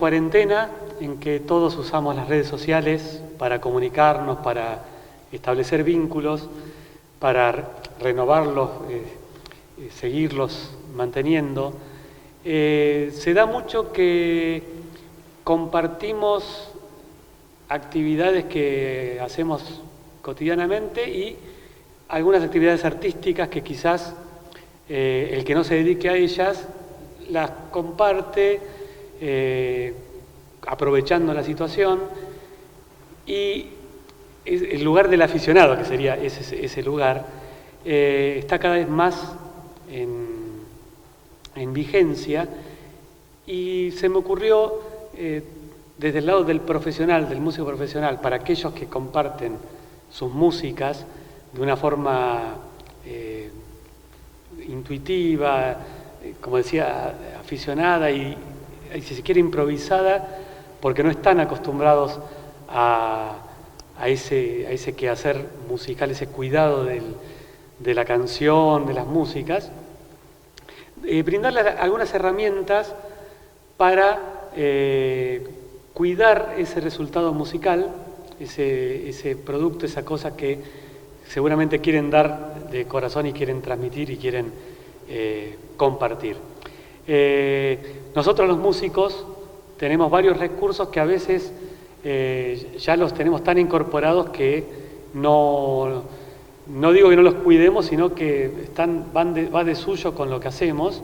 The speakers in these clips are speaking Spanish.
cuarentena en que todos usamos las redes sociales para comunicarnos, para establecer vínculos, para renovarlos, seguirlos manteniendo. Se da mucho que compartimos actividades que hacemos cotidianamente y algunas actividades artísticas que quizás el que no se dedique a ellas las comparte aprovechando la situación, y el lugar del aficionado, que sería ese lugar, está cada vez más en vigencia, y se me ocurrió desde el lado del profesional, del músico profesional, para aquellos que comparten sus músicas de una forma intuitiva, como decía, aficionada y si se quiere improvisada, porque no están acostumbrados a ese quehacer musical, ese cuidado de la canción, de las músicas, brindarles algunas herramientas para cuidar ese resultado musical, ese producto, esa cosa que seguramente quieren dar de corazón y quieren transmitir y quieren compartir. Nosotros los músicos tenemos varios recursos que a veces ya los tenemos tan incorporados que no digo que no los cuidemos, sino que va de suyo con lo que hacemos,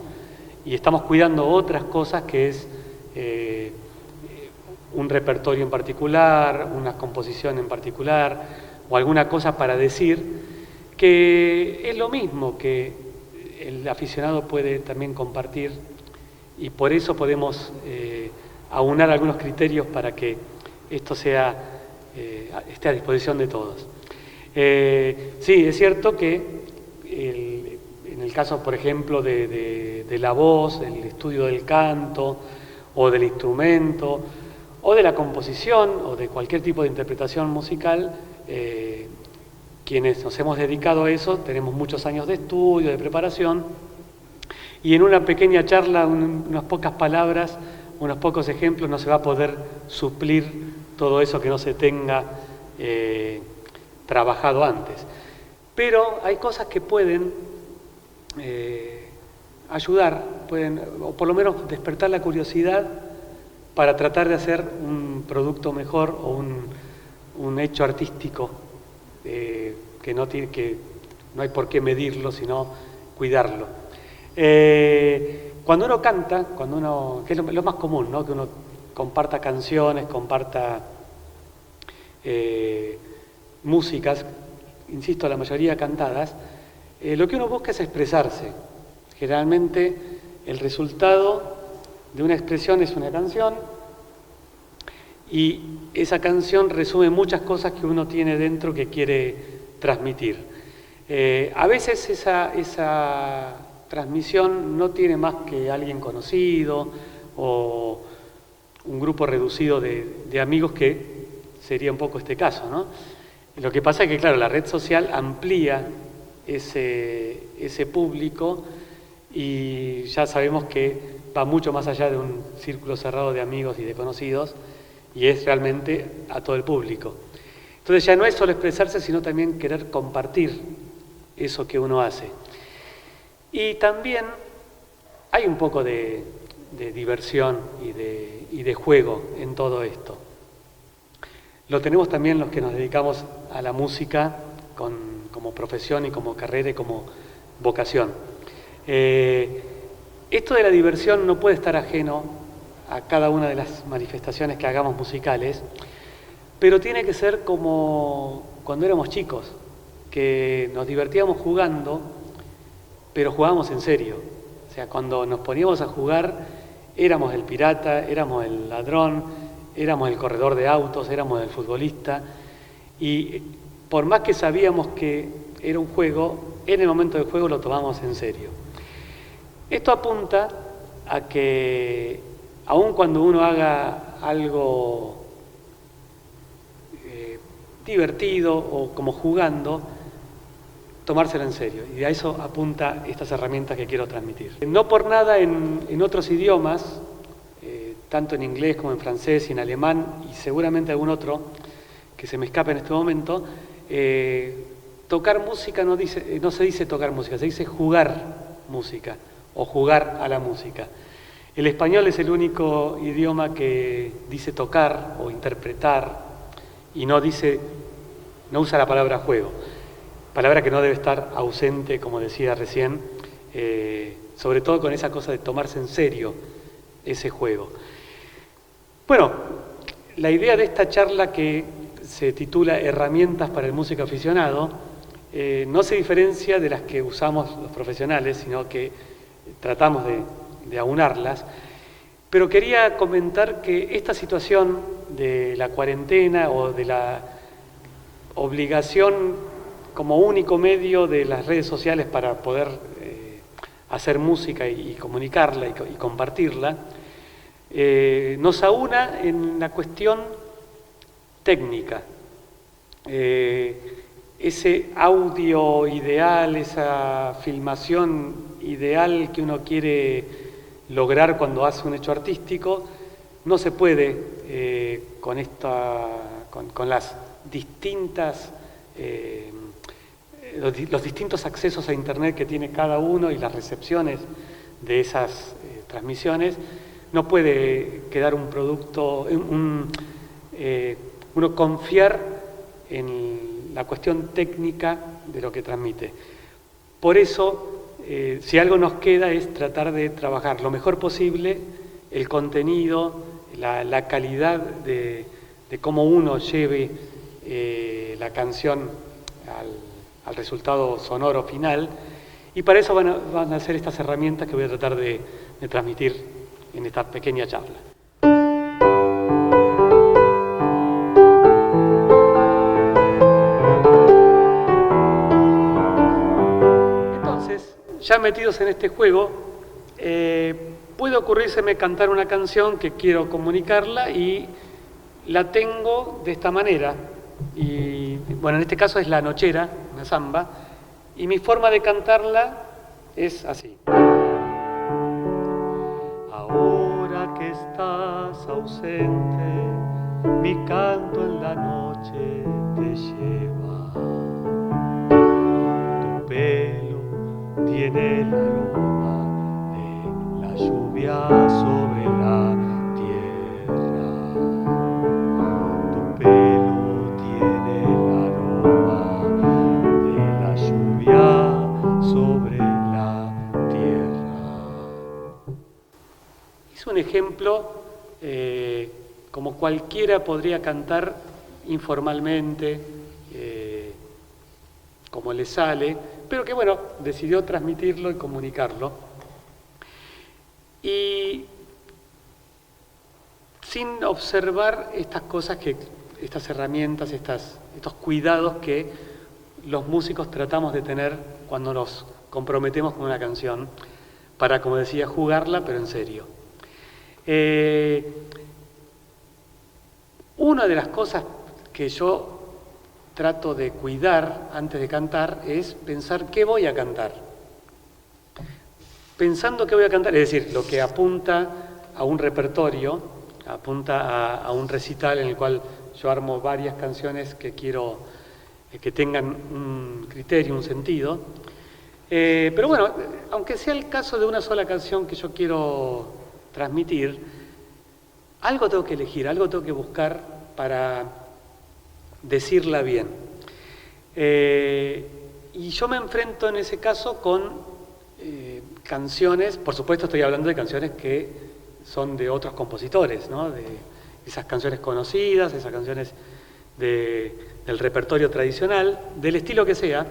y estamos cuidando otras cosas, que es un repertorio en particular, una composición en particular, o alguna cosa para decir, que es lo mismo que el aficionado puede también compartir, y por eso podemos aunar algunos criterios para que esto esté a disposición de todos. Sí, es cierto que en el caso, por ejemplo, de la voz, el estudio del canto, o del instrumento, o de la composición, o de cualquier tipo de interpretación musical, quienes nos hemos dedicado a eso tenemos muchos años de estudio, de preparación, y en una pequeña charla, unas pocas palabras, unos pocos ejemplos, no se va a poder suplir todo eso que no se tenga trabajado antes. Pero hay cosas que pueden ayudar, o por lo menos despertar la curiosidad para tratar de hacer un producto mejor, o un hecho artístico que no hay por qué medirlo, sino cuidarlo. Cuando uno canta, que es lo más común, ¿no? Que uno comparta canciones, comparta músicas, insisto, la mayoría cantadas, lo que uno busca es expresarse. Generalmente el resultado de una expresión es una canción, y esa canción resume muchas cosas que uno tiene dentro que quiere transmitir. A veces esa transmisión no tiene más que alguien conocido o un grupo reducido de amigos, que sería un poco este caso, ¿no? Lo que pasa es que, claro, la red social amplía ese público, y ya sabemos que va mucho más allá de un círculo cerrado de amigos y de conocidos, y es realmente a todo el público. Entonces ya no es solo expresarse, sino también querer compartir eso que uno hace. Y también hay un poco de diversión y de juego en todo esto. Lo tenemos también los que nos dedicamos a la música como profesión y como carrera y como vocación. Esto de la diversión no puede estar ajeno a cada una de las manifestaciones que hagamos musicales, pero tiene que ser como cuando éramos chicos, que nos divertíamos jugando, pero jugábamos en serio. O sea, cuando nos poníamos a jugar, éramos el pirata, éramos el ladrón, éramos el corredor de autos, éramos el futbolista, y por más que sabíamos que era un juego, en el momento del juego lo tomamos en serio. Esto apunta a que, aun cuando uno haga algo divertido o como jugando, tomárselo en serio, y a eso apunta estas herramientas que quiero transmitir. No por nada en otros idiomas, tanto en inglés como en francés y en alemán, y seguramente algún otro que se me escape en este momento, tocar música no se dice tocar música, se dice jugar música o jugar a la música. El español es el único idioma que dice tocar o interpretar y no usa la palabra juego, palabra que no debe estar ausente, como decía recién, sobre todo con esa cosa de tomarse en serio ese juego. Bueno, la idea de esta charla, que se titula Herramientas para el músico aficionado, no se diferencia de las que usamos los profesionales, sino que tratamos de aunarlas. Pero quería comentar que esta situación de la cuarentena o de la obligación como único medio de las redes sociales para poder hacer música y comunicarla y compartirla, nos aúna en la cuestión técnica. Ese audio ideal, esa filmación ideal que uno quiere lograr cuando hace un hecho artístico, no se puede con las distintas los distintos accesos a internet que tiene cada uno y las recepciones de esas transmisiones. No puede quedar un producto, uno confiar en la cuestión técnica de lo que transmite. Por eso, si algo nos queda es tratar de trabajar lo mejor posible el contenido, la calidad de cómo uno lleve la canción al resultado sonoro final, y para eso van a ser estas herramientas que voy a tratar de transmitir en esta pequeña charla. Entonces, ya metidos en este juego, puede ocurrírseme cantar una canción que quiero comunicarla y la tengo de esta manera. Y bueno, en este caso es la nochera, una samba, y mi forma de cantarla es así. Ahora que estás ausente, mi canto en la noche te lleva. Tu pelo tiene el aroma de la lluvia sobre la tierra. Tu pelo tiene el aroma de la lluvia sobre la tierra. Es un ejemplo como cualquiera podría cantar informalmente, como le sale, pero que bueno, decidió transmitirlo y comunicarlo. Y sin observar estas cosas, estas herramientas, estos cuidados que los músicos tratamos de tener cuando nos comprometemos con una canción, para, como decía, jugarla, pero en serio. Una de las cosas que yo trato de cuidar antes de cantar es pensar qué voy a cantar. Pensando qué voy a cantar, es decir, lo que apunta a un repertorio, apunta a un recital en el cual yo armo varias canciones que quiero que tengan un criterio, un sentido. Pero bueno, aunque sea el caso de una sola canción que yo quiero transmitir, algo tengo que elegir, algo tengo que buscar para decirla bien. Y yo me enfrento en ese caso con canciones, por supuesto estoy hablando de canciones que son de otros compositores, ¿no? De esas canciones conocidas, esas canciones del repertorio tradicional, del estilo que sea.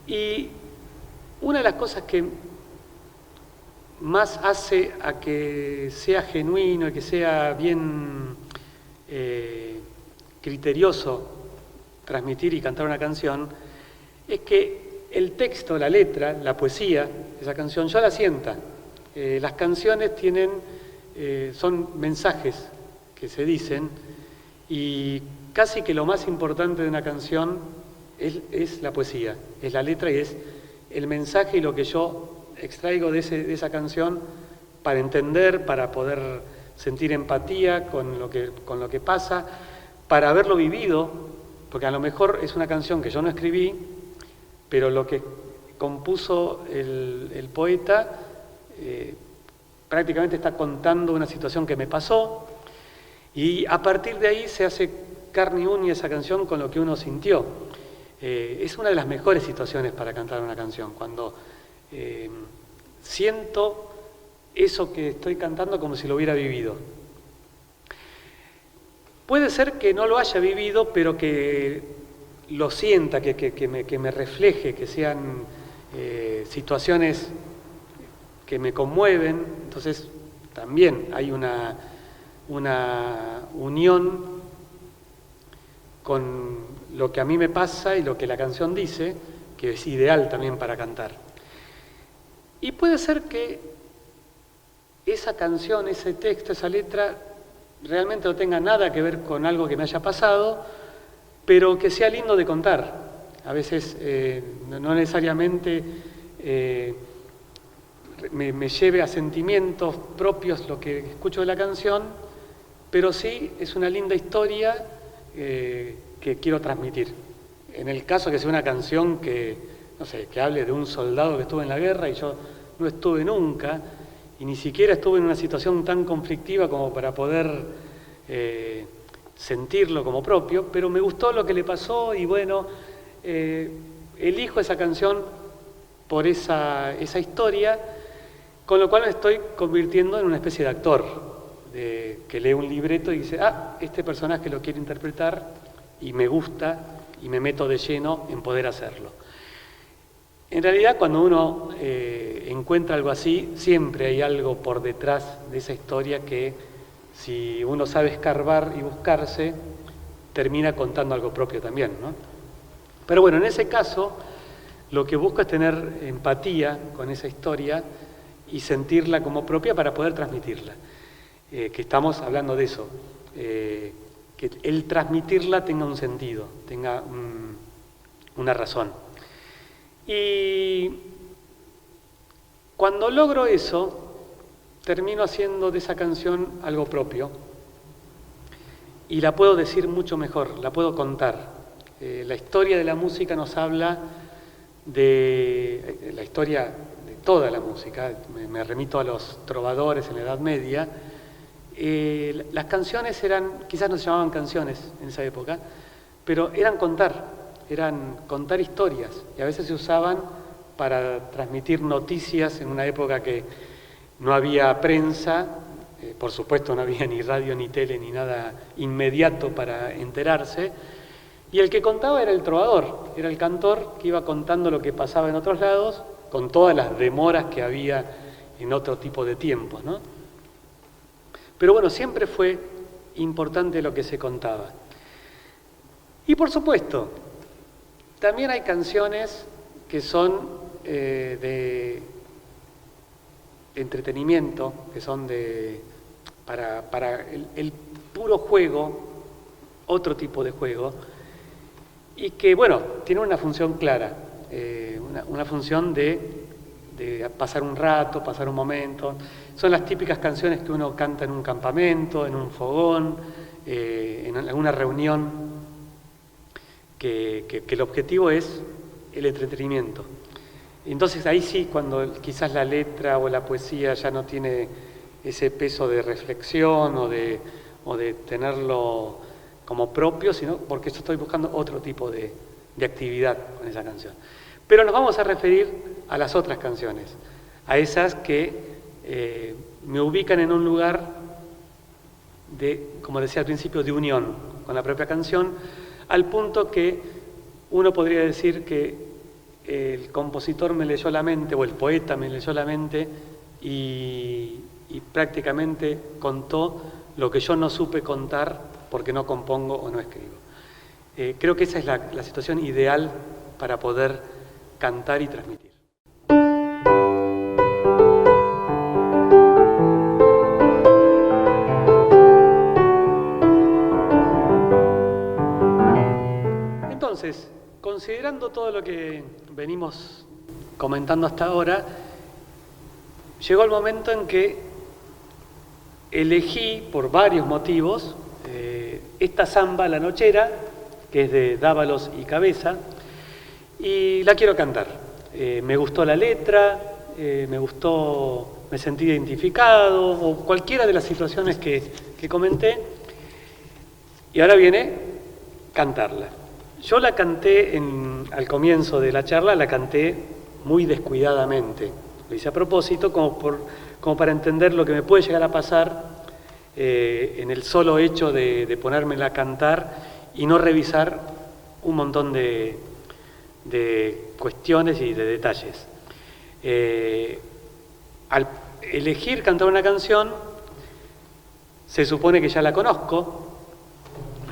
Y una de las cosas que más hace a que sea genuino y que sea bien criterioso transmitir y cantar una canción es que el texto, la letra, la poesía de esa canción yo la sienta. Las canciones son mensajes que se dicen, y casi que lo más importante de una canción es la poesía, es la letra y es el mensaje y lo que yo extraigo de esa canción para entender, para poder sentir empatía con lo que pasa, para haberlo vivido, porque a lo mejor es una canción que yo no escribí, pero lo que compuso el poeta prácticamente está contando una situación que me pasó, y a partir de ahí se hace carne y uña esa canción con lo que uno sintió. Es una de las mejores situaciones para cantar una canción, cuando siento eso que estoy cantando como si lo hubiera vivido. Puede ser que no lo haya vivido, pero que lo sienta, que me refleje, que sean situaciones que me conmueven. Entonces también hay una unión con lo que a mí me pasa y lo que la canción dice, que es ideal también para cantar. Y puede ser que esa canción, ese texto, esa letra, realmente no tenga nada que ver con algo que me haya pasado, pero que sea lindo de contar. A veces no necesariamente me lleve a sentimientos propios lo que escucho de la canción, pero sí es una linda historia que quiero transmitir. En el caso que sea una canción que, no sé, que hable de un soldado que estuvo en la guerra y yo no estuve nunca, y ni siquiera estuve en una situación tan conflictiva como para poder sentirlo como propio, pero me gustó lo que le pasó y bueno, elijo esa canción por esa historia, con lo cual me estoy convirtiendo en una especie de actor, que lee un libreto y dice, este personaje lo quiero interpretar y me gusta y me meto de lleno en poder hacerlo. En realidad, cuando uno encuentra algo así, siempre hay algo por detrás de esa historia que, si uno sabe escarbar y buscarse, termina contando algo propio también, ¿no? Pero bueno, en ese caso, lo que busco es tener empatía con esa historia y sentirla como propia para poder transmitirla. Que estamos hablando de eso, que el transmitirla tenga un sentido, tenga una razón. Y cuando logro eso, termino haciendo de esa canción algo propio y la puedo decir mucho mejor, la puedo contar. La historia de la música nos habla de la historia de toda la música, me remito a los trovadores en la Edad Media. Las canciones quizás no se llamaban canciones en esa época, pero eran contar historias, y a veces se usaban para transmitir noticias en una época que no había prensa, por supuesto no había ni radio ni tele ni nada inmediato para enterarse, y el que contaba era el trovador, era el cantor que iba contando lo que pasaba en otros lados, con todas las demoras que había en otro tipo de tiempos, ¿no? Pero bueno, siempre fue importante lo que se contaba. Y por supuesto, también hay canciones que son de entretenimiento, que son para el puro juego, otro tipo de juego, y que, bueno, tienen una función clara, una función de pasar un rato, pasar un momento. Son las típicas canciones que uno canta en un campamento, en un fogón, en alguna reunión, que el objetivo es el entretenimiento. Entonces ahí sí, cuando quizás la letra o la poesía ya no tiene ese peso de reflexión o de tenerlo como propio, sino porque yo estoy buscando otro tipo de actividad con esa canción. Pero nos vamos a referir a las otras canciones, a esas que me ubican en un lugar como decía al principio, de unión con la propia canción, al punto que uno podría decir que el compositor me leyó la mente, o el poeta me leyó la mente, y prácticamente contó lo que yo no supe contar porque no compongo o no escribo. Creo que esa es la situación ideal para poder cantar y transmitir. Entonces, considerando todo lo que venimos comentando hasta ahora, llegó el momento en que elegí por varios motivos esta samba, La Nochera, que es de Dávalos y Cabeza, y la quiero cantar. Me gustó la letra, me sentí identificado, o cualquiera de las situaciones que comenté, y ahora viene cantarla. Yo la canté al comienzo de la charla, la canté muy descuidadamente. Lo hice a propósito como para entender lo que me puede llegar a pasar en el solo hecho de ponérmela a cantar y no revisar un montón de cuestiones y de detalles. Al elegir cantar una canción, se supone que ya la conozco.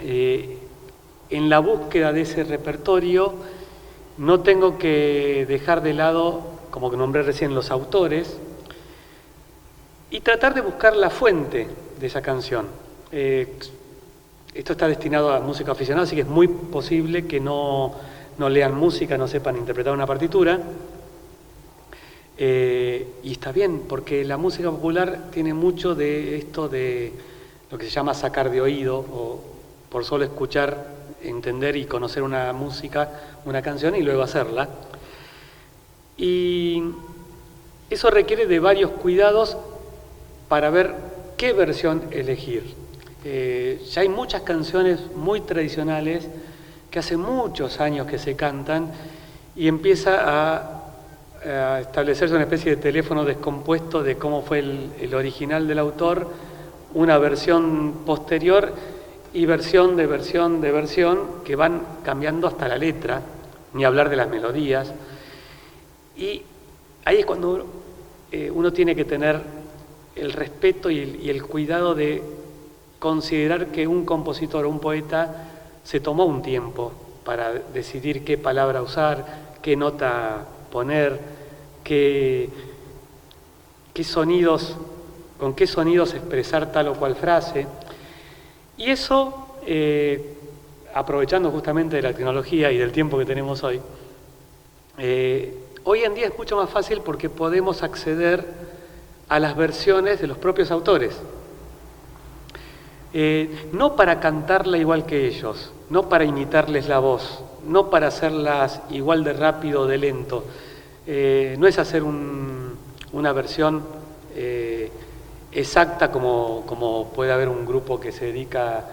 En la búsqueda de ese repertorio no tengo que dejar de lado, como que nombré recién, los autores y tratar de buscar la fuente de esa canción. Esto está destinado a música aficionada, así que es muy posible que no lean música, no sepan interpretar una partitura. Y está bien, porque la música popular tiene mucho de esto de lo que se llama sacar de oído, o por solo escuchar, entender y conocer una música, una canción y luego hacerla. Y eso requiere de varios cuidados para ver qué versión elegir. Ya hay muchas canciones muy tradicionales que hace muchos años que se cantan y empieza a establecerse una especie de teléfono descompuesto de cómo fue el original del autor, una versión posterior y versión de versión de versión que van cambiando hasta la letra, ni hablar de las melodías. Y ahí es cuando uno tiene que tener el respeto y el cuidado de considerar que un compositor o un poeta se tomó un tiempo para decidir qué palabra usar, qué nota poner, con qué sonidos expresar tal o cual frase. Y eso, aprovechando justamente de la tecnología y del tiempo que tenemos hoy, hoy en día es mucho más fácil porque podemos acceder a las versiones de los propios autores. No para cantarla igual que ellos, no para imitarles la voz, no para hacerlas igual de rápido o de lento. No es hacer una versión exacta como puede haber un grupo que se dedica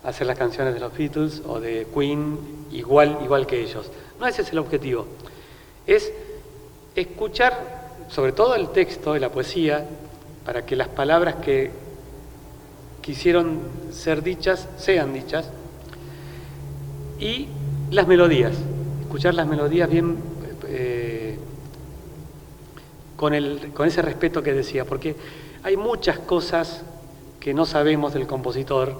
a hacer las canciones de los Beatles o de Queen igual que ellos. No ese es el objetivo. Es escuchar sobre todo el texto de la poesía para que las palabras que quisieron ser dichas sean dichas, y las melodías, escuchar las melodías bien con ese respeto que decía, porque hay muchas cosas que no sabemos del compositor,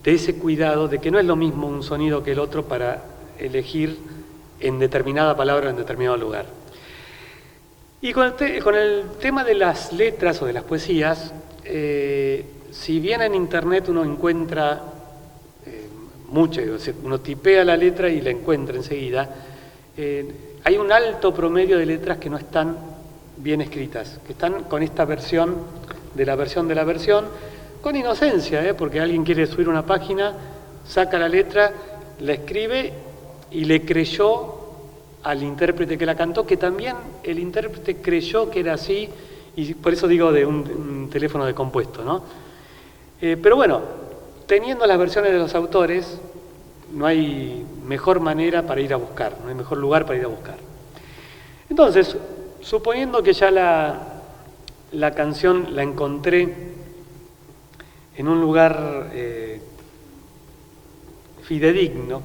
de ese cuidado de que no es lo mismo un sonido que el otro para elegir en determinada palabra en determinado lugar. Y con el tema de las letras o de las poesías, si bien en internet uno encuentra mucho, uno tipea la letra y la encuentra enseguida, hay un alto promedio de letras que no están bien escritas, que están con esta versión, con inocencia, porque alguien quiere subir una página, saca la letra, la escribe y le creyó al intérprete que la cantó, que también el intérprete creyó que era así, y por eso digo de un teléfono descompuesto, ¿no? Pero bueno, teniendo las versiones de los autores, no hay mejor manera para ir a buscar, no hay mejor lugar para ir a buscar. Entonces, suponiendo que ya la canción la encontré en un lugar fidedigno,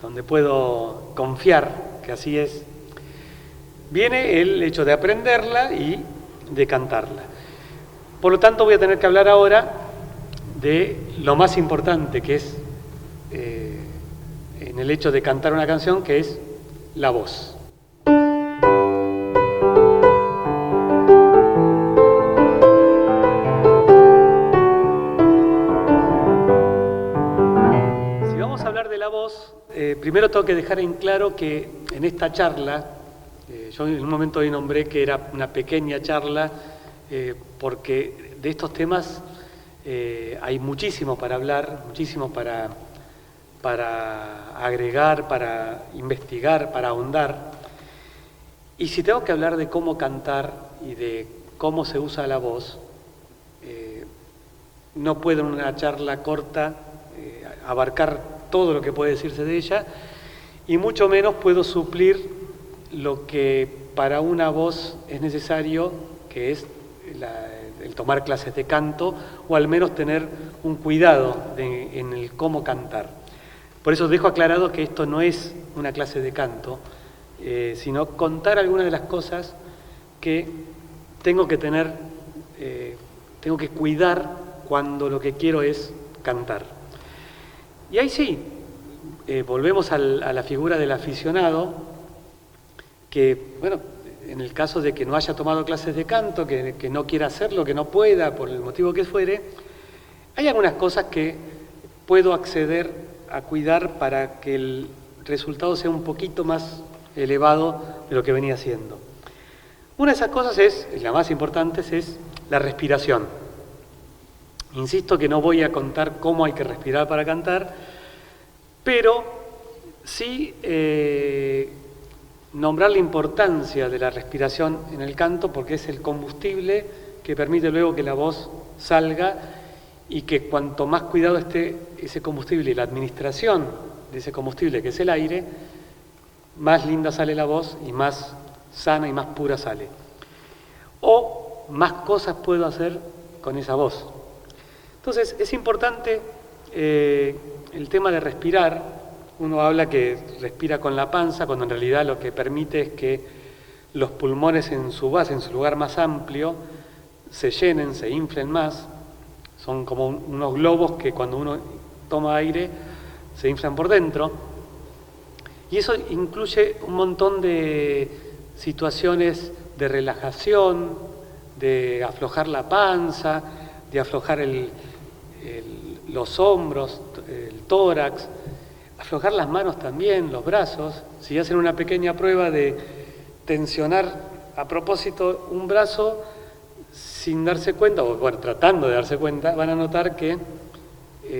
donde puedo confiar que así es, viene el hecho de aprenderla y de cantarla. Por lo tanto, voy a tener que hablar ahora de lo más importante que es en el hecho de cantar una canción, que es la voz. Si vamos a hablar de la voz, primero tengo que dejar en claro que en esta charla, yo en un momento hoy nombré que era una pequeña charla, porque de estos temas Hay muchísimo para hablar, muchísimo para agregar, para investigar, para ahondar. Y si tengo que hablar de cómo cantar y de cómo se usa la voz, no puedo en una charla corta abarcar todo lo que puede decirse de ella, y mucho menos puedo suplir lo que para una voz es necesario, que es el tomar clases de canto, o al menos tener un cuidado en el cómo cantar. Por eso dejo aclarado que esto no es una clase de canto, sino contar algunas de las cosas que tengo que tener, tengo que cuidar cuando lo que quiero es cantar. Y ahí sí, volvemos a la figura del aficionado, que, bueno, en el caso de que no haya tomado clases de canto, que no quiera hacerlo, que no pueda, por el motivo que fuere, hay algunas cosas que puedo acceder a cuidar para que el resultado sea un poquito más elevado de lo que venía haciendo. Una de esas cosas la más importante, es la respiración. Insisto que no voy a contar cómo hay que respirar para cantar, pero sí nombrar la importancia de la respiración en el canto, porque es el combustible que permite luego que la voz salga, y que cuanto más cuidado esté ese combustible y la administración de ese combustible, que es el aire, más linda sale la voz y más sana y más pura sale. O más cosas puedo hacer con esa voz. Entonces, es importante el tema de respirar. Uno habla que respira con la panza, cuando en realidad lo que permite es que los pulmones en su base, en su lugar más amplio, se llenen, se inflen más. Son como unos globos que cuando uno toma aire se inflan por dentro. Y eso incluye un montón de situaciones de relajación, de aflojar la panza, de aflojar los hombros, el tórax, aflojar las manos también, los brazos. Si hacen una pequeña prueba de tensionar a propósito un brazo sin darse cuenta, o bueno, tratando de darse cuenta, van a notar que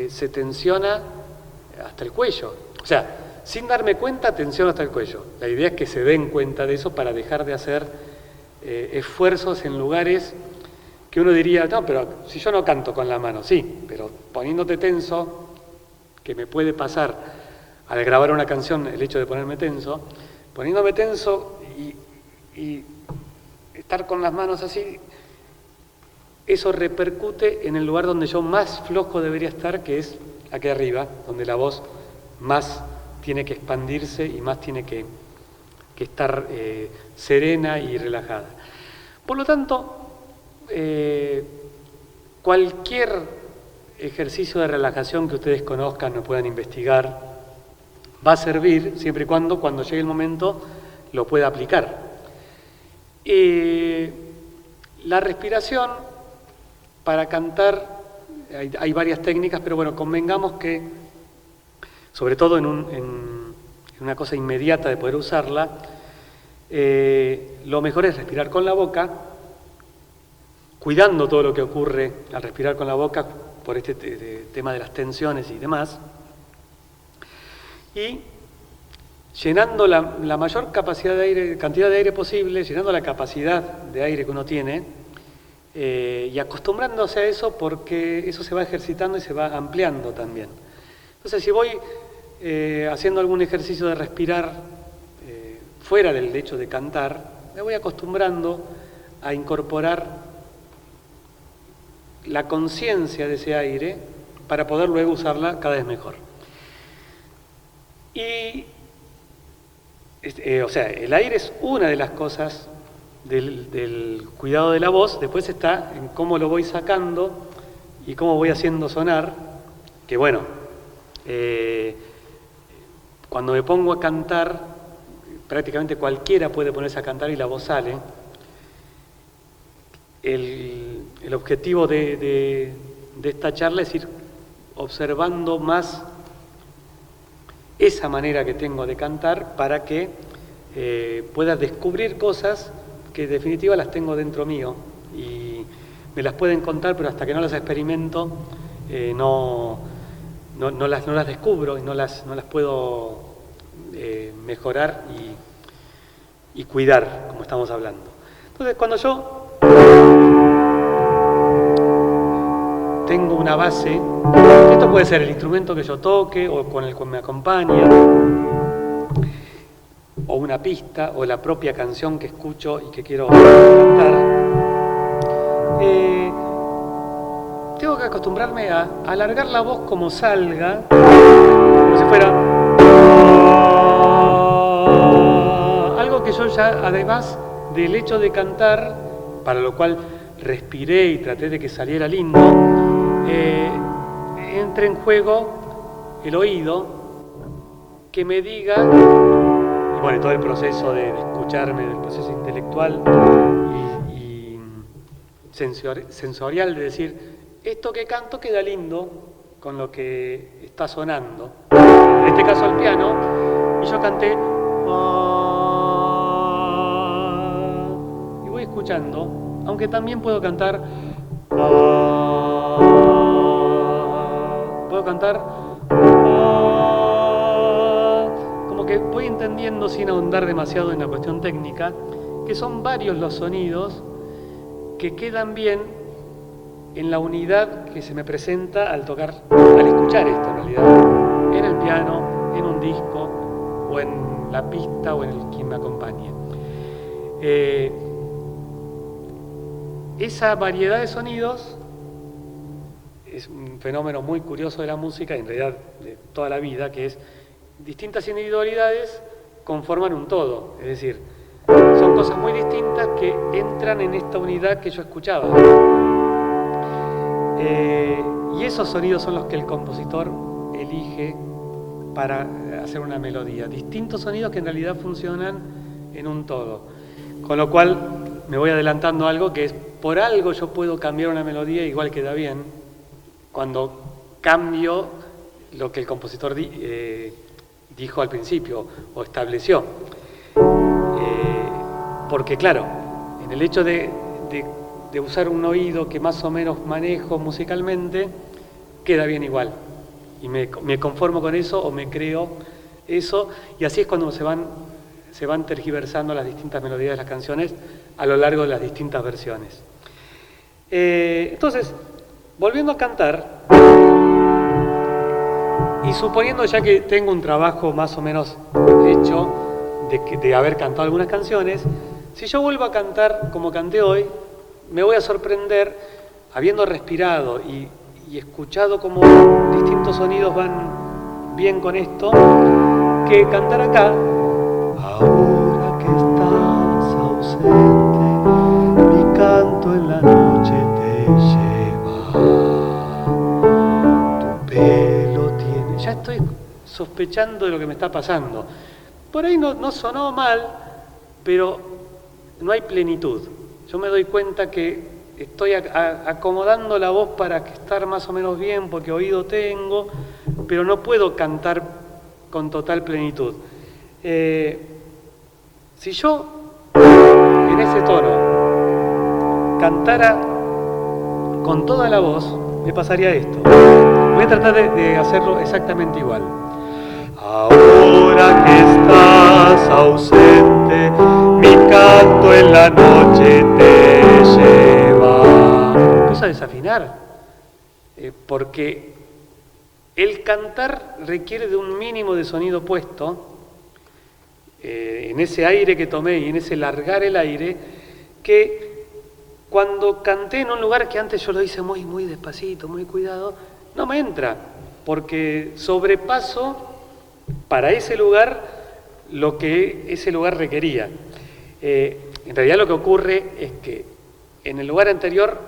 se tensiona hasta el cuello. O sea, sin darme cuenta, tensiono hasta el cuello. La idea es que se den cuenta de eso para dejar de hacer esfuerzos en lugares que uno diría, no, pero si yo no canto con la mano, sí, pero poniéndote tenso, que me puede pasar al grabar una canción el hecho de ponerme tenso, poniéndome tenso y estar con las manos así, eso repercute en el lugar donde yo más flojo debería estar, que es aquí arriba, donde la voz más tiene que expandirse y más tiene que estar serena y relajada. Por lo tanto, cualquier ejercicio de relajación que ustedes conozcan o puedan investigar va a servir siempre y cuando llegue el momento lo pueda aplicar. La respiración para cantar, hay varias técnicas, pero bueno, convengamos que, sobre todo en una cosa inmediata de poder usarla, lo mejor es respirar con la boca, cuidando todo lo que ocurre al respirar con la boca por este tema de las tensiones y demás, y llenando la mayor cantidad de aire posible, llenando la capacidad de aire que uno tiene, y acostumbrándose a eso, porque eso se va ejercitando y se va ampliando también. Entonces, si voy haciendo algún ejercicio de respirar fuera del hecho de cantar, me voy acostumbrando a incorporar la conciencia de ese aire para poder luego usarla cada vez mejor. Y, o sea, el aire es una de las cosas del cuidado de la voz. Después está en cómo lo voy sacando y cómo voy haciendo sonar, que bueno, cuando me pongo a cantar, prácticamente cualquiera puede ponerse a cantar y la voz sale. El objetivo de esta charla es ir observando más esa manera que tengo de cantar para que pueda descubrir cosas que en definitiva las tengo dentro mío y me las pueden contar, pero hasta que no las experimento, no las descubro y no las puedo mejorar y cuidar, como estamos hablando. Entonces, cuando yo tengo una base, esto puede ser el instrumento que yo toque o con el que me acompaña, o una pista, o la propia canción que escucho y que quiero cantar, tengo que acostumbrarme a alargar la voz como salga, como si fuera algo que yo ya, además del hecho de cantar, para lo cual respiré y traté de que saliera lindo, entra en juego el oído que me diga, y bueno, todo el proceso de escucharme, del proceso intelectual y sensorial de decir, esto que canto queda lindo con lo que está sonando. En este caso el piano, y yo canté y voy escuchando, aunque también puedo cantar como que voy entendiendo sin ahondar demasiado en la cuestión técnica, que son varios los sonidos que quedan bien en la unidad que se me presenta al escuchar esto en realidad, en el piano, en un disco, o en la pista, o en quien me acompañe. Esa variedad de sonidos es un fenómeno muy curioso de la música, en realidad de toda la vida, que es distintas individualidades conforman un todo, es decir, son cosas muy distintas que entran en esta unidad que yo escuchaba. Y esos sonidos son los que el compositor elige para hacer una melodía. Distintos sonidos que en realidad funcionan en un todo. Con lo cual me voy adelantando algo que es, por algo yo puedo cambiar una melodía y igual queda bien, cuando cambio lo que el compositor dijo al principio o estableció. Porque claro, en el hecho de usar un oído que más o menos manejo musicalmente, queda bien igual. Y me conformo con eso o me creo eso, y así es cuando se van tergiversando las distintas melodías de las canciones a lo largo de las distintas versiones. Entonces, volviendo a cantar, y suponiendo ya que tengo un trabajo más o menos hecho de haber cantado algunas canciones, si yo vuelvo a cantar como canté hoy, me voy a sorprender, habiendo respirado y escuchado cómo distintos sonidos van bien con esto, que cantar acá, ahora que estás ausente, mi canto en la noche te lleva, tu pelo tiene... Ya estoy sospechando de lo que me está pasando. Por ahí no sonó mal, pero no hay plenitud. Yo me doy cuenta que estoy acomodando la voz para estar más o menos bien, porque oído tengo, pero no puedo cantar con total plenitud. Si yo en ese tono cantara con toda la voz, me pasaría esto. Voy a tratar de hacerlo exactamente igual. Ahora que estás ausente, mi canto en la noche te lleva. Empiezo a desafinar, porque el cantar requiere de un mínimo de sonido puesto, en ese aire que tomé y en ese largar el aire, que cuando canté en un lugar que antes yo lo hice muy, muy despacito, muy cuidado, no me entra, porque sobrepaso para ese lugar lo que ese lugar requería. En realidad lo que ocurre es que en el lugar anterior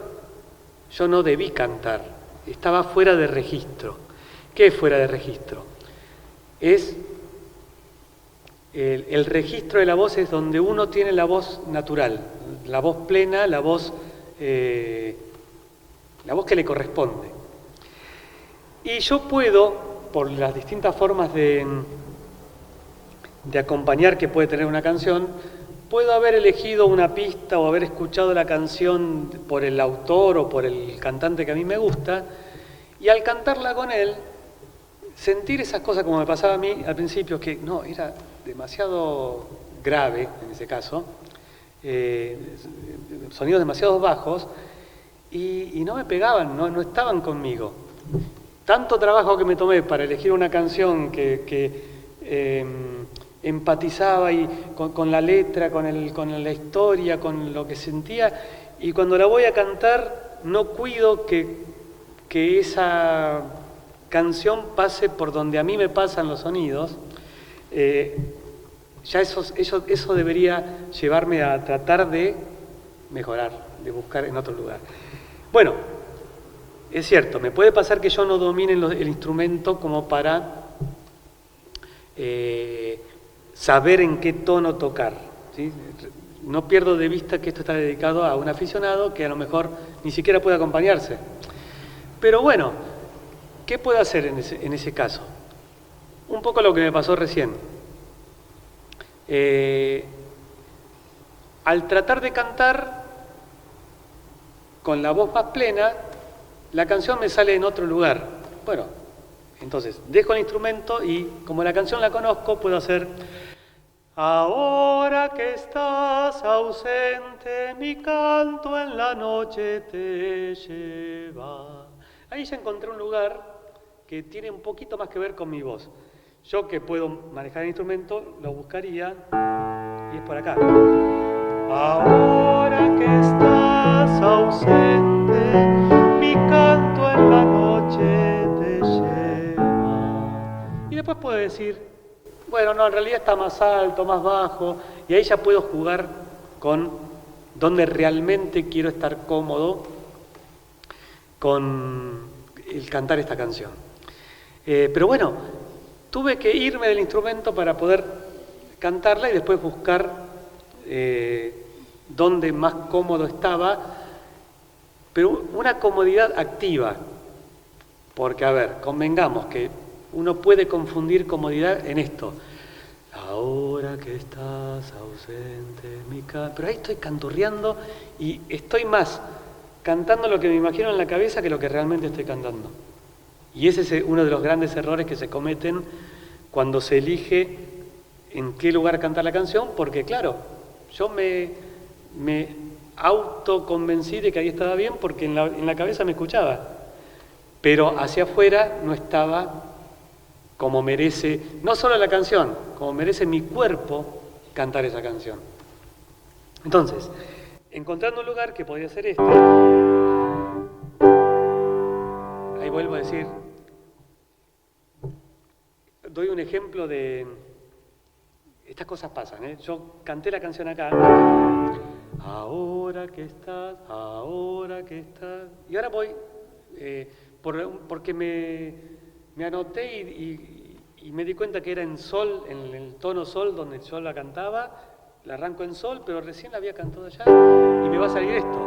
yo no debí cantar, estaba fuera de registro. ¿Qué es fuera de registro? Es el registro de la voz, es donde uno tiene la voz natural, la voz plena, la voz que le corresponde. Y yo puedo, por las distintas formas de acompañar que puede tener una canción, puedo haber elegido una pista o haber escuchado la canción por el autor o por el cantante que a mí me gusta, y al cantarla con él, sentir esas cosas como me pasaba a mí al principio, que no, era demasiado grave en ese caso, sonidos demasiado bajos, y no me pegaban, no estaban conmigo. Tanto trabajo que me tomé para elegir una canción que empatizaba con la letra, con la historia, con lo que sentía, y cuando la voy a cantar no cuido que esa canción pase por donde a mí me pasan los sonidos. Ya eso debería llevarme a tratar de mejorar, de buscar en otro lugar. Bueno, es cierto, me puede pasar que yo no domine el instrumento como para saber en qué tono tocar, ¿sí? No pierdo de vista que esto está dedicado a un aficionado que a lo mejor ni siquiera puede acompañarse. Pero bueno, ¿qué puedo hacer en ese caso? Un poco lo que me pasó recién. Al tratar de cantar con la voz más plena, la canción me sale en otro lugar. Bueno, entonces dejo el instrumento y como la canción la conozco, puedo hacer: ahora que estás ausente, mi canto en la noche te lleva. Ahí ya encontré un lugar que tiene un poquito más que ver con mi voz. Yo que puedo manejar el instrumento, lo buscaría y es por acá. Ahora que estás ausente, mi canto en la noche te lleva. Y después puedo decir, bueno, no, en realidad está más alto, más bajo, y ahí ya puedo jugar con donde realmente quiero estar cómodo con el cantar esta canción. Pero bueno, tuve que irme del instrumento para poder cantarla y después buscar dónde más cómodo estaba, pero una comodidad activa, porque a ver, convengamos que uno puede confundir comodidad en esto. Ahora que estás ausente, pero ahí estoy canturreando y estoy más cantando lo que me imagino en la cabeza que lo que realmente estoy cantando. Y ese es uno de los grandes errores que se cometen cuando se elige en qué lugar cantar la canción, porque claro, yo me autoconvencí de que ahí estaba bien porque en la cabeza me escuchaba, pero hacia afuera no estaba como merece, no solo la canción, como merece mi cuerpo cantar esa canción. Entonces, encontrando un lugar que podría ser este, ahí vuelvo a decir, doy un ejemplo de, estas cosas pasan, ¿eh? Yo canté la canción acá, ahora que estás, y ahora voy, porque me anoté y me di cuenta que era en sol, en el tono sol donde yo la cantaba, la arranco en sol, pero recién la había cantado allá y me va a salir esto.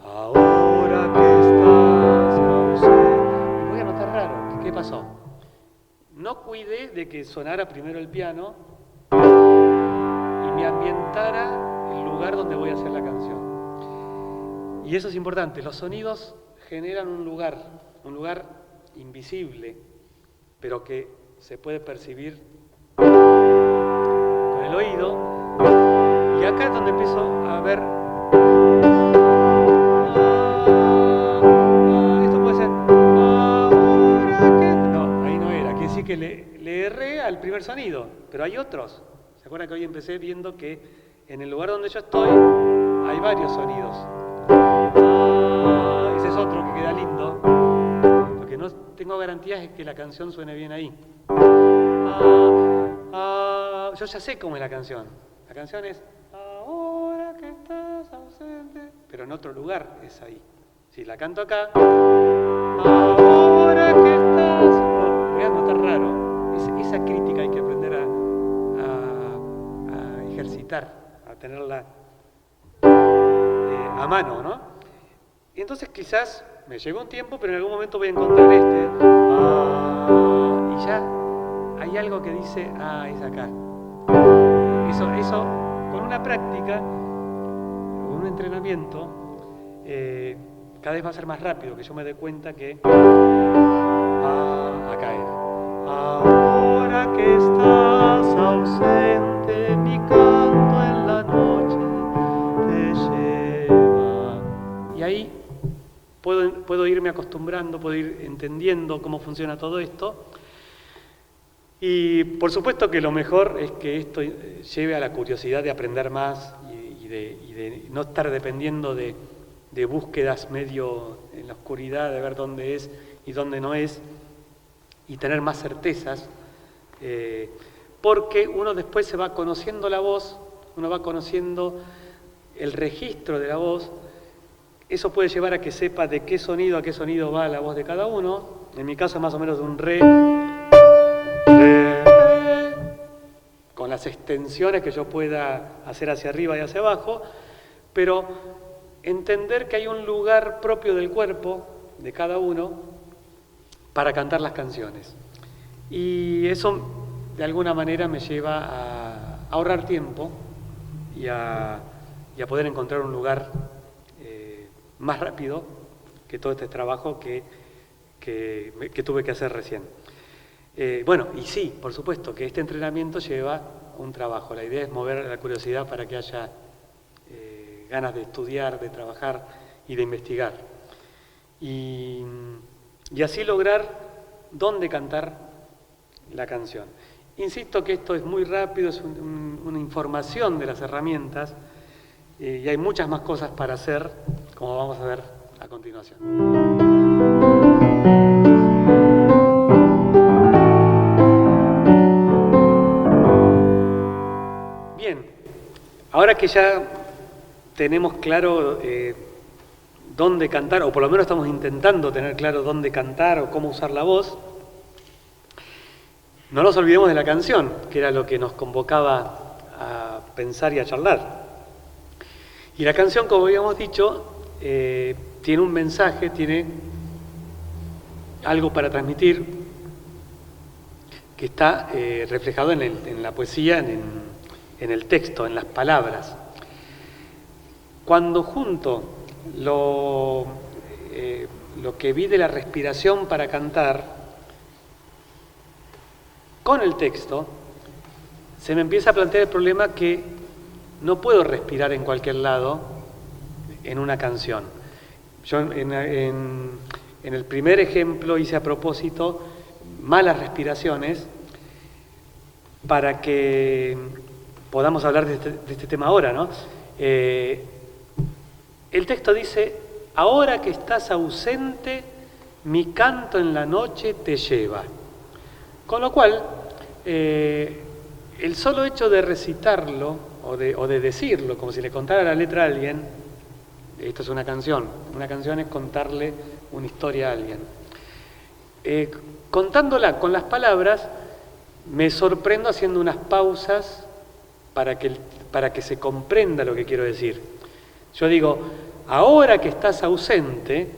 Ahora que estás ausente. Me voy a notar raro. ¿Qué pasó? No cuidé de que sonara primero el piano y me ambientara el lugar donde voy a hacer la canción. Y eso es importante. Los sonidos generan un lugar invisible, pero que se puede percibir con el oído. Y acá es donde empiezo a ver. Esto puede ser. Ahora que. No, ahí no era. Quiere decir que le erré al primer sonido, pero hay otros. ¿Se acuerdan que hoy empecé viendo que en el lugar donde yo estoy hay varios sonidos? Ese es otro que queda lindo. No tengo garantías de que la canción suene bien ahí. Yo ya sé cómo es la canción. La canción es ahora que estás ausente, pero en otro lugar es ahí. Si la canto acá, ahora que estás, voy a notar raro. Esa crítica hay que aprender a ejercitar, a tenerla a mano, ¿no? Y entonces quizás me lleva un tiempo, pero en algún momento voy a encontrar este. Y ya hay algo que dice, es acá. Eso con una práctica, con un entrenamiento, cada vez va a ser más rápido, que yo me dé cuenta que acá era. Ahora que estás ausente, mi canto en la noche te lleva. Y ahí puedo irme acostumbrando, puedo ir entendiendo cómo funciona todo esto. Y por supuesto que lo mejor es que esto lleve a la curiosidad de aprender más y de no estar dependiendo de búsquedas medio en la oscuridad, de ver dónde es y dónde no es, y tener más certezas, porque uno después se va conociendo la voz, uno va conociendo el registro de la voz. Eso puede llevar a que sepa de qué sonido a qué sonido va la voz de cada uno. En mi caso más o menos de un re, con las extensiones que yo pueda hacer hacia arriba y hacia abajo, pero entender que hay un lugar propio del cuerpo de cada uno para cantar las canciones. Y eso de alguna manera me lleva a ahorrar tiempo y a poder encontrar un lugar más rápido que todo este trabajo que tuve que hacer recién. Bueno, y sí, por supuesto que este entrenamiento lleva un trabajo. La idea es mover la curiosidad para que haya ganas de estudiar, de trabajar y de investigar. Y así lograr dónde cantar la canción. Insisto que esto es muy rápido, es una información de las herramientas y hay muchas más cosas para hacer, como vamos a ver a continuación. Bien, ahora que ya tenemos claro dónde cantar, o por lo menos estamos intentando tener claro dónde cantar o cómo usar la voz, no nos olvidemos de la canción, que era lo que nos convocaba a pensar y a charlar. Y la canción, como habíamos dicho, tiene un mensaje, tiene algo para transmitir que está reflejado en la poesía, en el texto, en las palabras. Cuando junto lo que vi de la respiración para cantar con el texto, se me empieza a plantear el problema que no puedo respirar en cualquier lado en una canción. Yo en el primer ejemplo hice a propósito malas respiraciones para que podamos hablar de este tema ahora, ¿no? El texto dice: ahora que estás ausente, mi canto en la noche te lleva. Con lo cual, el solo hecho de recitarlo o de decirlo, como si le contara la letra a alguien, esto es una canción es contarle una historia a alguien. Contándola con las palabras, me sorprendo haciendo unas pausas para que se comprenda lo que quiero decir. Yo digo: ahora que estás ausente,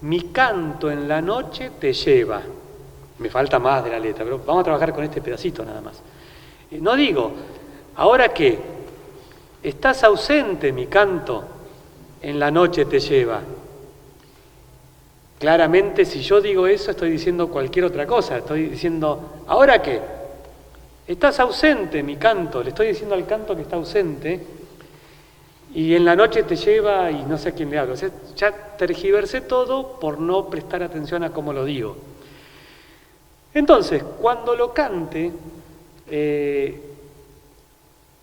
mi canto en la noche te lleva. Me falta más de la letra, pero vamos a trabajar con este pedacito nada más. No digo: ahora que estás ausente, mi canto en la noche te lleva. Claramente, si yo digo eso, estoy diciendo cualquier otra cosa. Estoy diciendo: ahora que estás ausente, mi canto. Le estoy diciendo al canto que está ausente, y en la noche te lleva y no sé a quién le hablo. O sea, ya tergiversé todo por no prestar atención a cómo lo digo. Entonces, cuando lo cante,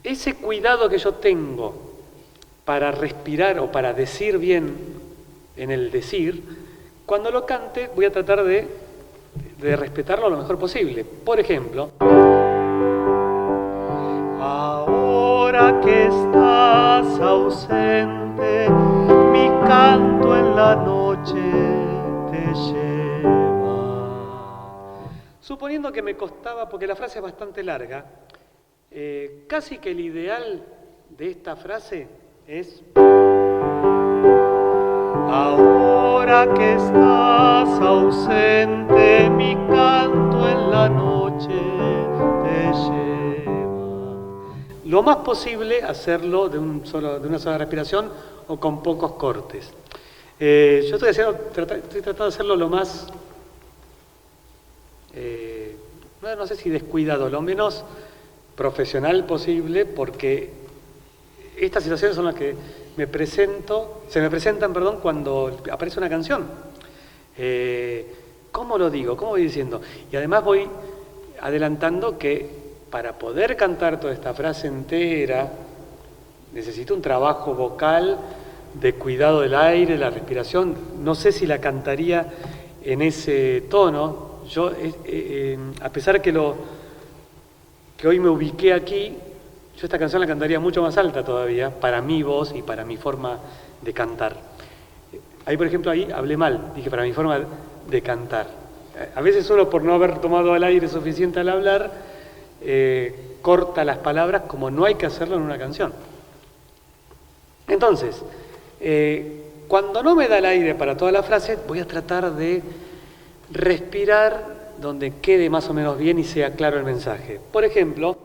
ese cuidado que yo tengo para respirar o para decir bien en el decir, cuando lo cante voy a tratar de respetarlo lo mejor posible. Por ejemplo, ahora que estás ausente, mi canto en la noche te lleva. Suponiendo que me costaba, porque la frase es bastante larga, casi que el ideal de esta frase es: ahora que estás ausente, mi canto en la noche te lleva. lo más posible hacerlo de una sola respiración o con pocos cortes. Yo estoy tratando de hacerlo lo más, no sé si descuidado, lo menos profesional posible, porque estas situaciones son las que se me presentan cuando aparece una canción. ¿Cómo lo digo? ¿Cómo voy diciendo? Y además voy adelantando que para poder cantar toda esta frase entera necesito un trabajo vocal de cuidado del aire, la respiración. No sé si la cantaría en ese tono. Yo, a pesar que hoy me ubiqué aquí, yo esta canción la cantaría mucho más alta todavía, para mi voz y para mi forma de cantar. Ahí, por ejemplo, hablé mal, dije para mi forma de cantar. A veces uno, por no haber tomado el aire suficiente al hablar, corta las palabras como no hay que hacerlo en una canción. Entonces, cuando no me da el aire para toda la frase, voy a tratar de respirar donde quede más o menos bien y sea claro el mensaje. Por ejemplo,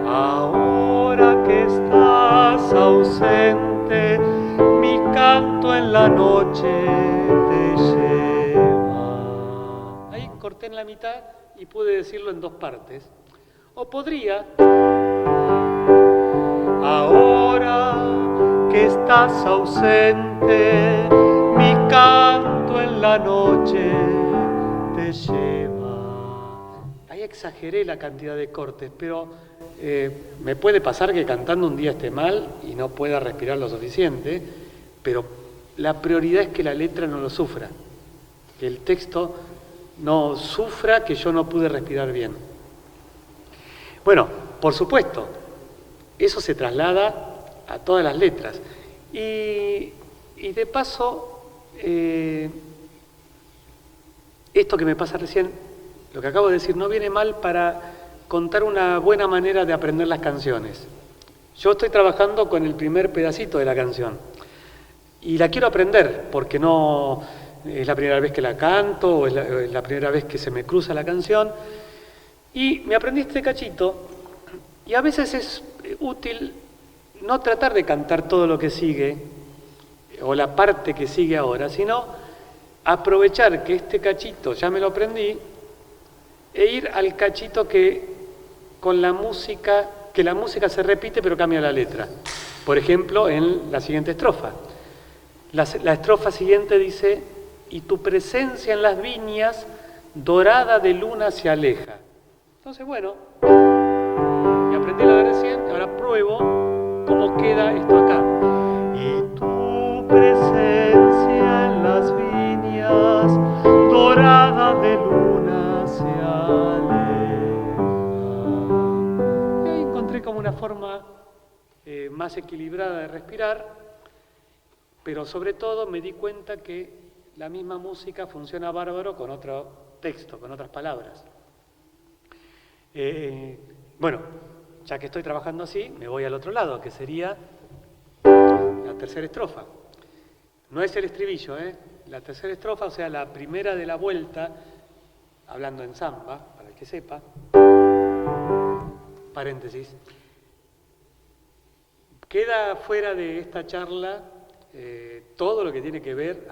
ahora que estás ausente, mi canto en la noche te lleva. Ahí corté en la mitad y pude decirlo en dos partes. O podría, ahora que estás ausente, mi canto en la noche te lleva. Ahí exageré la cantidad de cortes, pero me puede pasar que cantando un día esté mal y no pueda respirar lo suficiente, pero la prioridad es que la letra no lo sufra, que el texto no sufra que yo no pude respirar bien. Bueno, por supuesto, eso se traslada a todas las letras. Y de paso, esto que me pasa recién, lo que acabo de decir, no viene mal para contar una buena manera de aprender las canciones. Yo estoy trabajando con el primer pedacito de la canción y la quiero aprender porque no es la primera vez que la canto o es la primera vez que se me cruza la canción. Y me aprendí este cachito y a veces es útil no tratar de cantar todo lo que sigue o la parte que sigue ahora, sino aprovechar que este cachito ya me lo aprendí e ir al cachito que la música se repite pero cambia la letra. Por ejemplo, en la siguiente estrofa. La estrofa siguiente dice: y tu presencia en las viñas, dorada de luna se aleja. Entonces, bueno, y aprendí la de recién, ahora pruebo cómo queda esto acá. Y tu presencia en las viñas, dorada de luna se aleja. Y ahí encontré como una forma más equilibrada de respirar, pero sobre todo me di cuenta que la misma música funciona bárbaro con otro texto, con otras palabras. Bueno, ya que estoy trabajando así, me voy al otro lado, que sería la tercera estrofa. No es el estribillo, La tercera estrofa, o sea, la primera de la vuelta, hablando en samba, para el que sepa, paréntesis, queda fuera de esta charla todo lo que tiene que ver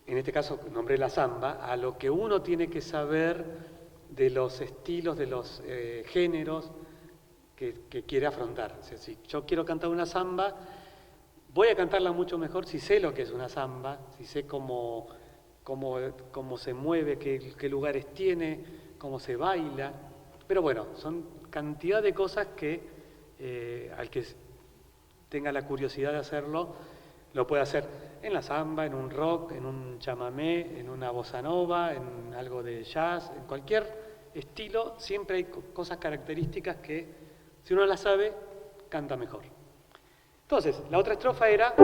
en este caso nombré la samba, a lo que uno tiene que saber de los estilos, de los géneros que quiere afrontar. O sea, si yo quiero cantar una samba, voy a cantarla mucho mejor si sé lo que es una samba, si sé cómo se mueve, qué lugares tiene, cómo se baila. Pero bueno, son cantidad de cosas que al que tenga la curiosidad de hacerlo, lo puede hacer en la samba, en un rock, en un chamamé, en una bossa nova, en algo de jazz, en cualquier estilo, siempre hay cosas características que, si uno las sabe, canta mejor. Entonces, la otra estrofa era: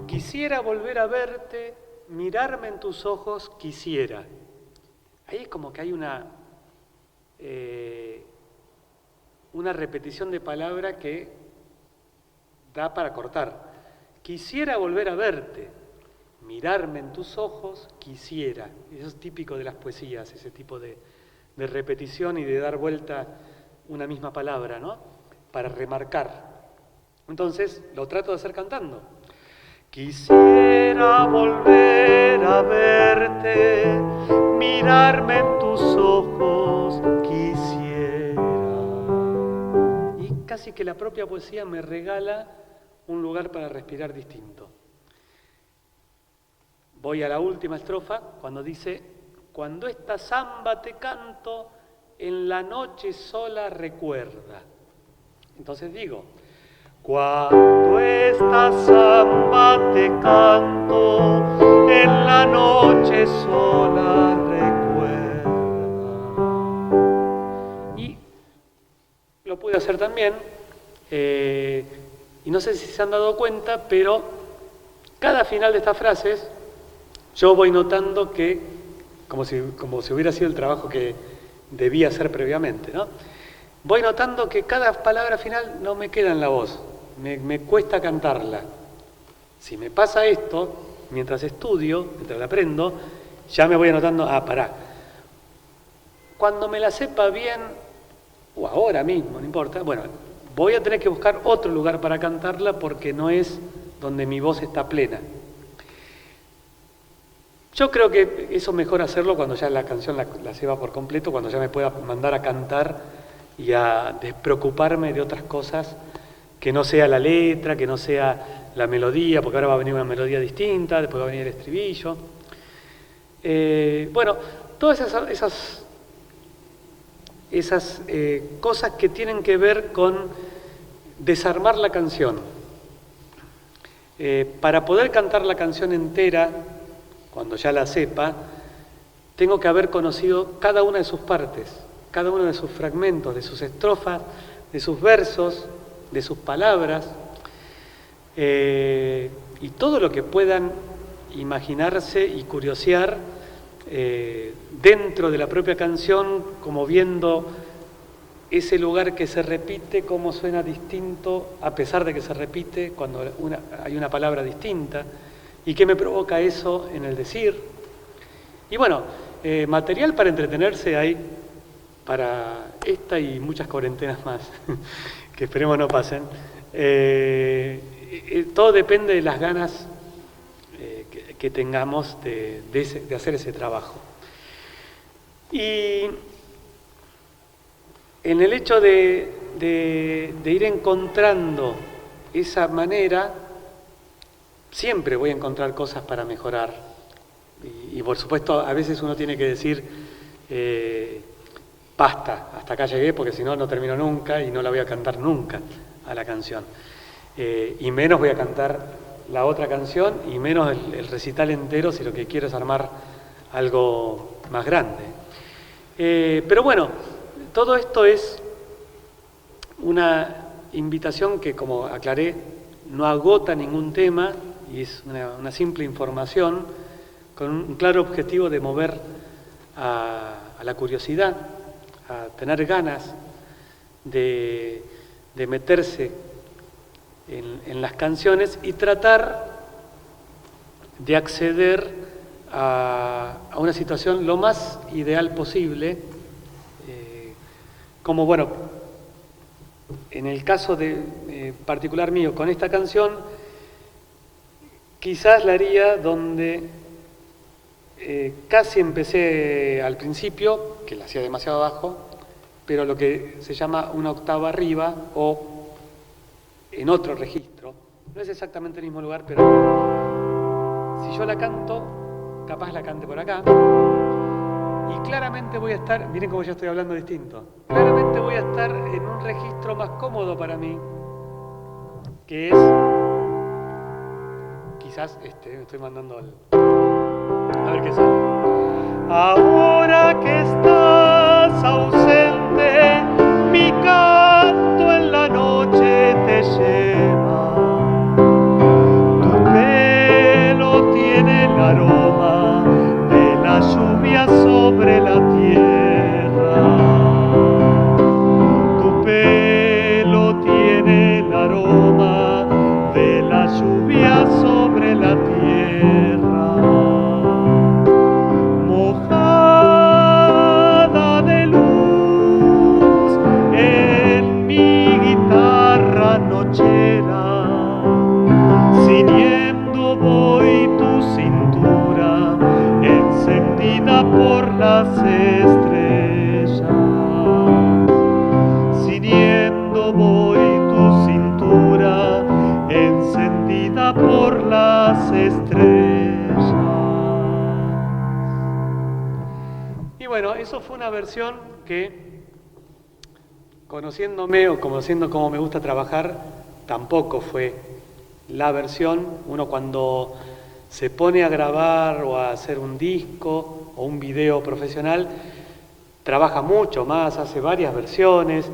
quisiera volver a verte, mirarme en tus ojos, quisiera. Ahí es como que hay una repetición de palabra que da para cortar. Quisiera volver a verte, mirarme en tus ojos, quisiera. Eso es típico de las poesías, ese tipo de de repetición y de dar vuelta una misma palabra, ¿no? Para remarcar. Entonces, lo trato de hacer cantando. Quisiera volver a verte, mirarme en tus ojos, quisiera. Y casi que la propia poesía me regala un lugar para respirar distinto. Voy a la última estrofa, cuando dice: cuando esta samba te canto, en la noche sola recuerda. Entonces digo: cuando esta samba te canto, en la noche sola recuerda. Y lo pude hacer también, y no sé si se han dado cuenta, pero cada final de estas frases yo voy notando que, como si hubiera sido el trabajo que debía hacer previamente, ¿no? Voy notando que cada palabra final no me queda en la voz, me cuesta cantarla. Si me pasa esto, mientras estudio, mientras la aprendo, ya me voy anotando, pará. Cuando me la sepa bien, o ahora mismo, no importa, bueno, voy a tener que buscar otro lugar para cantarla porque no es donde mi voz está plena. Yo creo que eso es mejor hacerlo cuando ya la canción la sepa por completo, cuando ya me pueda mandar a cantar y a despreocuparme de otras cosas, que no sea la letra, que no sea la melodía, porque ahora va a venir una melodía distinta, después va a venir el estribillo. Bueno, todas esas cosas que tienen que ver con desarmar la canción. Para poder cantar la canción entera, cuando ya la sepa, tengo que haber conocido cada una de sus partes, cada uno de sus fragmentos, de sus estrofas, de sus versos, de sus palabras, y todo lo que puedan imaginarse y curiosear dentro de la propia canción, como viendo ese lugar que se repite, cómo suena distinto, a pesar de que se repite cuando hay una palabra distinta, y qué me provoca eso en el decir. Y bueno, material para entretenerse hay para esta y muchas cuarentenas más, que esperemos no pasen. Todo depende de las ganas que tengamos de hacer ese trabajo. Y en el hecho de ir encontrando esa manera, siempre voy a encontrar cosas para mejorar. Y por supuesto, a veces uno tiene que decir, basta, hasta acá llegué, porque si no, no termino nunca y no la voy a cantar nunca a la canción. Y menos voy a cantar la otra canción y menos el recital entero si lo que quiero es armar algo más grande. Pero bueno, todo esto es una invitación que, como aclaré, no agota ningún tema y es una simple información con un claro objetivo de mover a la curiosidad, a tener ganas de meterse en las canciones y tratar de acceder a una situación lo más ideal posible, como bueno, en el caso particular mío con esta canción, quizás la haría donde casi empecé al principio, que la hacía demasiado abajo, pero lo que se llama una octava arriba o en otro registro. No es exactamente el mismo lugar, pero si yo la canto, capaz la cante por acá. Y claramente voy a estar, miren cómo ya estoy hablando distinto, claramente voy a estar en un registro más cómodo para mí, que es, quizás me estoy mandando a ver qué sale. Ahora que estás ausente, mi canto en la noche te lleva. Tu pelo tiene el aroma de la lluvia sobre la tierra. Tu pelo tiene el aroma de la lluvia sobre la tierra. Mojar estrellas, ciñendo voy tu cintura, encendida por las estrellas. Y bueno, eso fue una versión que, conociéndome o conociendo cómo me gusta trabajar, tampoco fue la versión. Uno cuando se pone a grabar o a hacer un disco o un video profesional, trabaja mucho más, hace varias versiones,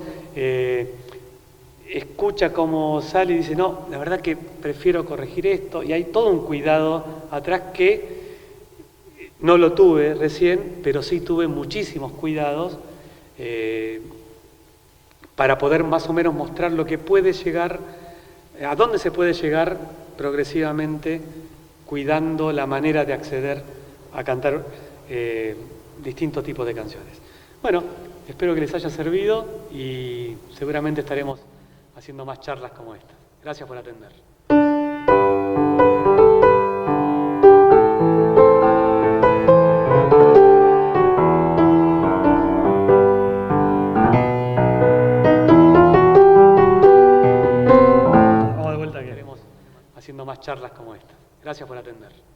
escucha cómo sale y dice, no, la verdad que prefiero corregir esto, y hay todo un cuidado atrás que no lo tuve recién, pero sí tuve muchísimos cuidados para poder más o menos mostrar lo que puede llegar, a dónde se puede llegar progresivamente, cuidando la manera de acceder a cantar distintos tipos de canciones. Bueno, espero que les haya servido y seguramente estaremos haciendo más charlas como esta. Gracias por atender. Vamos de vuelta que estaremos haciendo más charlas como esta. Gracias por atender.